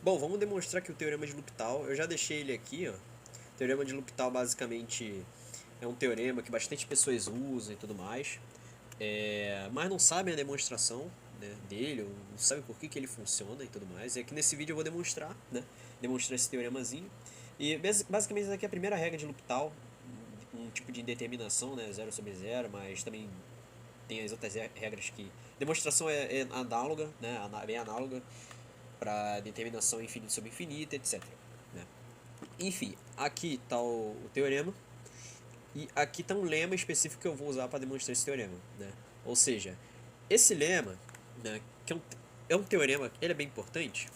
Bom, vamos demonstrar aqui o Teorema de L'Hopital. Eu já deixei ele aqui, ó. O Teorema de L'Hopital basicamente é um teorema que bastante pessoas usam e tudo mais, mas não sabem a demonstração, né, dele, ou não sabem por que ele funciona e tudo mais. E aqui nesse vídeo eu vou demonstrar, né, demonstrar esse teoremazinho. E basicamente essa aqui é a primeira regra de L'Hopital, um tipo de indeterminação, né, zero sobre zero, mas também tem as outras regras que... Demonstração é análoga, né, bem análoga para determinação infinita sobre infinita, etc. Né? Enfim, aqui está o teorema e aqui está um lema específico que eu vou usar para demonstrar esse teorema. Né? Ou seja, esse lema, né, que é um teorema, ele é bem importante,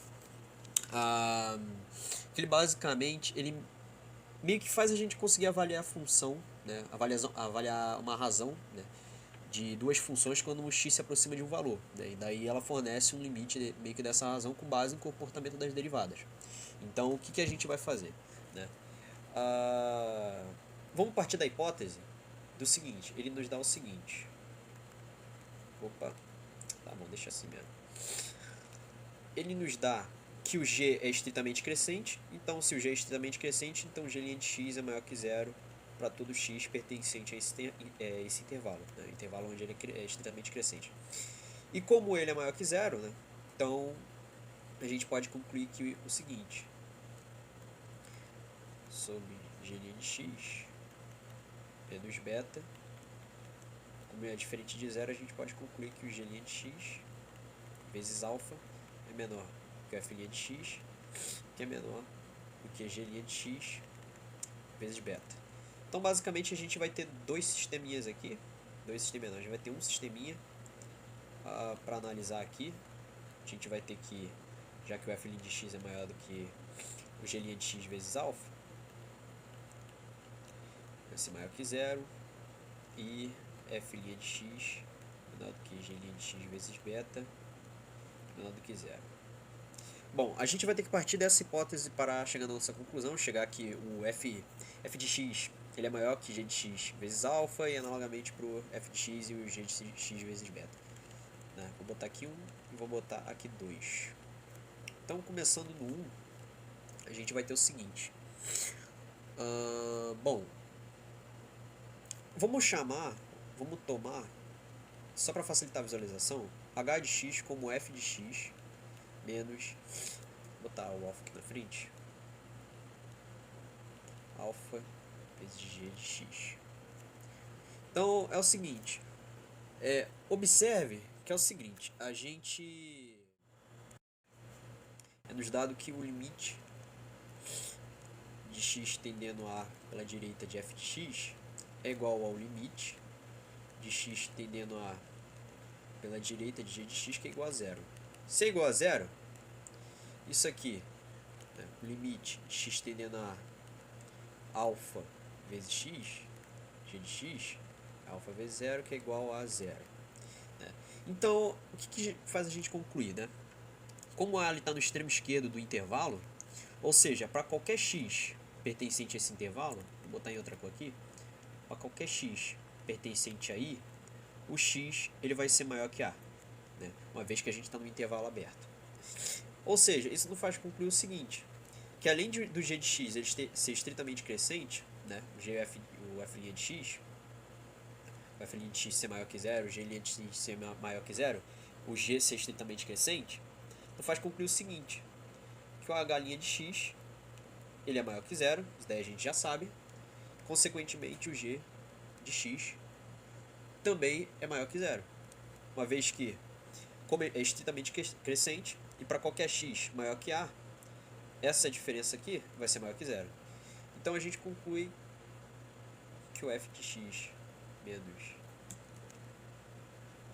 que ele basicamente ele meio que faz a gente conseguir avaliar a função, né, avaliar uma razão, né, de duas funções quando um x se aproxima de um valor, né? E daí ela fornece um limite meio que dessa razão com base no comportamento das derivadas. Então o que a gente vai fazer? Né? Vamos partir da hipótese do seguinte, ele nos dá o seguinte. Opa, tá bom, deixa assim mesmo. Ele nos dá que o g é estritamente crescente, então se o g é estritamente crescente, então g' de x é maior que zero para todo x pertencente a esse intervalo, né? Intervalo onde ele é estritamente crescente. E como ele é maior que zero, né? Então a gente pode concluir que o seguinte, sobre g' de x menos beta, como é diferente de zero, a gente pode concluir que o g' de x vezes alfa é menor que o f' de x, que é menor do que g' de x vezes beta. Então basicamente a gente vai ter dois sisteminhas aqui, dois sisteminhas não, a gente vai ter um sisteminha para analisar aqui. A gente vai ter que, já que o f' de x é maior do que o g' de x vezes alfa, vai ser maior que zero, e f' de x menor do que g' de x vezes beta menor do que zero. Bom, a gente vai ter que partir dessa hipótese para chegar na nossa conclusão, chegar que o f de x ele é maior que g de x vezes alfa e analogamente para o f de x e o g de x vezes beta. Né? Vou botar aqui 1 e vou botar aqui 2. Então, começando no 1, a gente vai ter o seguinte. Bom, vamos tomar, só para facilitar a visualização, h de x como f de x menos, vou botar o alfa aqui na frente, alfa vezes g de x. Então é o seguinte, observe que é o seguinte, a gente é nos dado que o limite de x tendendo a pela direita de f de x é igual ao limite de x tendendo a pela direita de g de x, que é igual a zero. Se é igual a zero, isso aqui, né, o limite de x tendendo a alfa vezes x, g de x, alfa vezes zero, que é igual a zero. Né? Então, o que faz a gente concluir? Né? Como a está no extremo esquerdo do intervalo, ou seja, para qualquer x pertencente a esse intervalo, vou botar em outra cor aqui, para qualquer x pertencente aí, o x ele vai ser maior que a, né? Uma vez que a gente está no intervalo aberto. Ou seja, isso nos faz concluir o seguinte, que além do g de x ele ser estritamente crescente, né? o f' de x, o f' de x ser maior que zero, o g' de x ser maior que zero, o g ser estritamente crescente, nos faz concluir o seguinte, que o h' de x ele é maior que zero, isso daí a gente já sabe, consequentemente o g de x também é maior que zero, uma vez que, como é estritamente crescente, e para qualquer x maior que a, essa diferença aqui vai ser maior que zero. Então a gente conclui que o f de x menos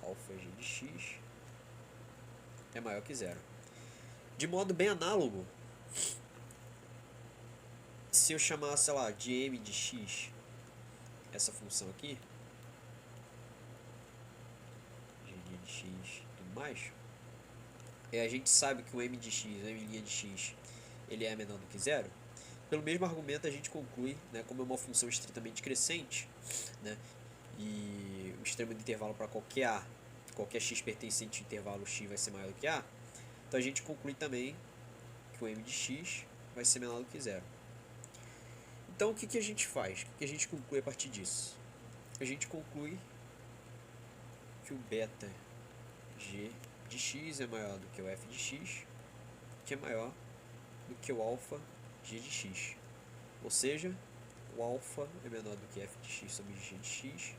alfa g de x é maior que zero. De modo bem análogo, se eu chamar, sei lá, de m de x, essa função aqui, g de x e tudo mais, a gente sabe que o m de x, o m' de x, ele é menor do que zero. Pelo mesmo argumento a gente conclui, né, como é uma função estritamente crescente, né, e o extremo do intervalo para qualquer x pertencente ao intervalo x vai ser maior do que a, então a gente conclui também que que o m de x vai ser menor do que zero. Então, o que a gente faz? O que a gente conclui a partir disso? A gente conclui que o beta g de x é maior do que o f de x, que é maior do que o alfa g de x. Ou seja, o alfa é menor do que f de x sobre g de x,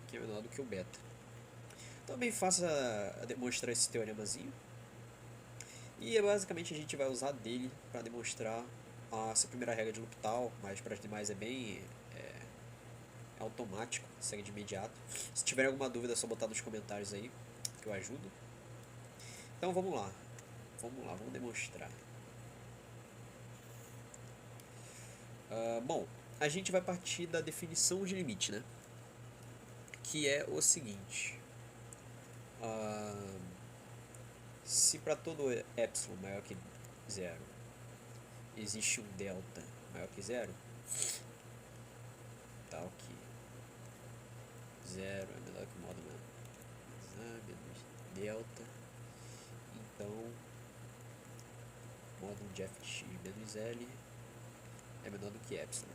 que é menor do que o beta. Também faça demonstrar esse teoremazinho. E basicamente a gente vai usar dele para demonstrar essa primeira regra de L'Hopital, mas para as demais é bem automático, segue de imediato. Se tiver alguma dúvida é só botar nos comentários aí, que eu ajudo. Então vamos lá, vamos demonstrar. Bom, a gente vai partir da definição de limite, né? Que é o seguinte: se para todo epsilon maior que zero existe um delta maior que zero, tal que zero é menor que o módulo menos delta, então módulo de f de x menos l é menor do que epsilon.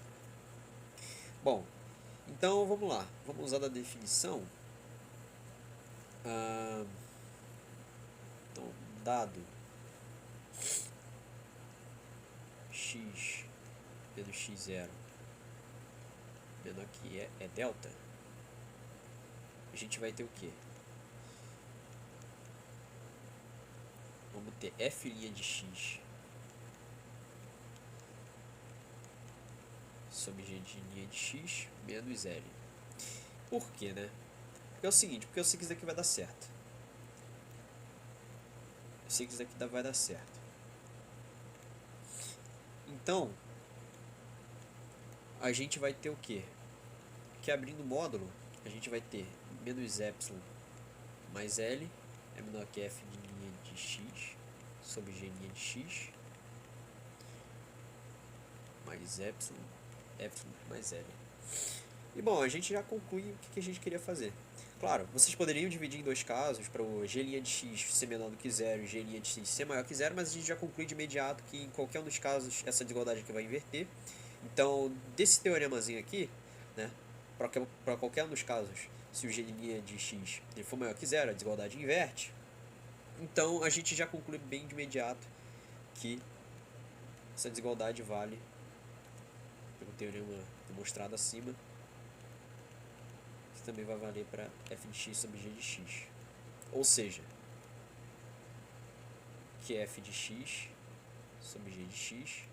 Bom, então vamos lá, vamos usar da definição. Então, dado x menos x0 menor que é delta, a gente vai ter o que? Vamos ter f' de x sobre g de linha de x menos l. Por quê, né? Porque é o seguinte, porque eu sei que isso daqui vai dar certo. Eu sei que isso daqui vai dar certo. Então, a gente vai ter o quê? Que abrindo o módulo, a gente vai ter menos epsilon mais l é menor que f de linha de x sobre g linha de x mais epsilon mais l. E bom, a gente já conclui o que a gente queria fazer. Claro, vocês poderiam dividir em dois casos, para o g' de x ser menor do que zero e g' de x ser maior que zero, mas a gente já conclui de imediato que em qualquer um dos casos essa desigualdade aqui vai inverter. Então, desse teoremazinho aqui, né, para qualquer um dos casos, se o g' de x ele for maior que zero, a desigualdade inverte. Então, a gente já conclui bem de imediato que essa desigualdade vale, pelo teorema demonstrado acima, que também vai valer para f de x sobre g de x. Ou seja, que f de x sobre g de x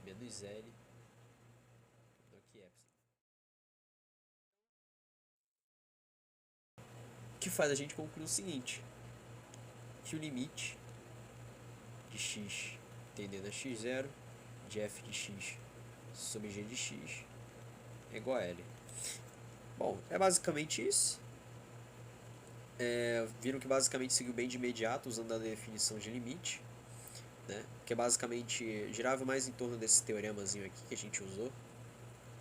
menos l do que epsilon. O que faz a gente concluir o seguinte: que o limite de x tendendo a x0 de f de x sobre g de x é igual a L. Bom, é basicamente isso. Viram que basicamente seguiu bem de imediato usando a definição de limite, né? Que basicamente girava mais em torno desse teoremazinho aqui que a gente usou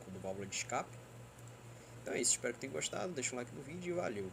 como válvula de escape. Então é isso, espero que tenham gostado, deixa um like no vídeo e valeu!